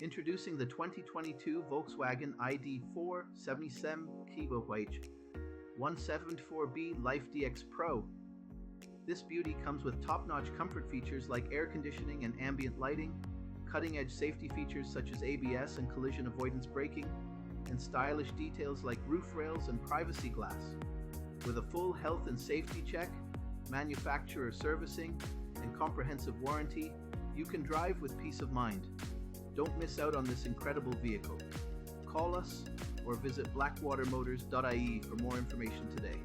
Introducing the 2022 Volkswagen ID.4 77KWH 174B Life DX Pro. This beauty comes with top-notch comfort features like air conditioning and ambient lighting, cutting-edge safety features such as ABS and collision avoidance braking, and stylish details like roof rails and privacy glass. With a full health and safety check, manufacturer servicing, and comprehensive warranty, you can drive with peace of mind. Don't miss out on this incredible vehicle. Call us or visit blackwatermotors.ie for more information today.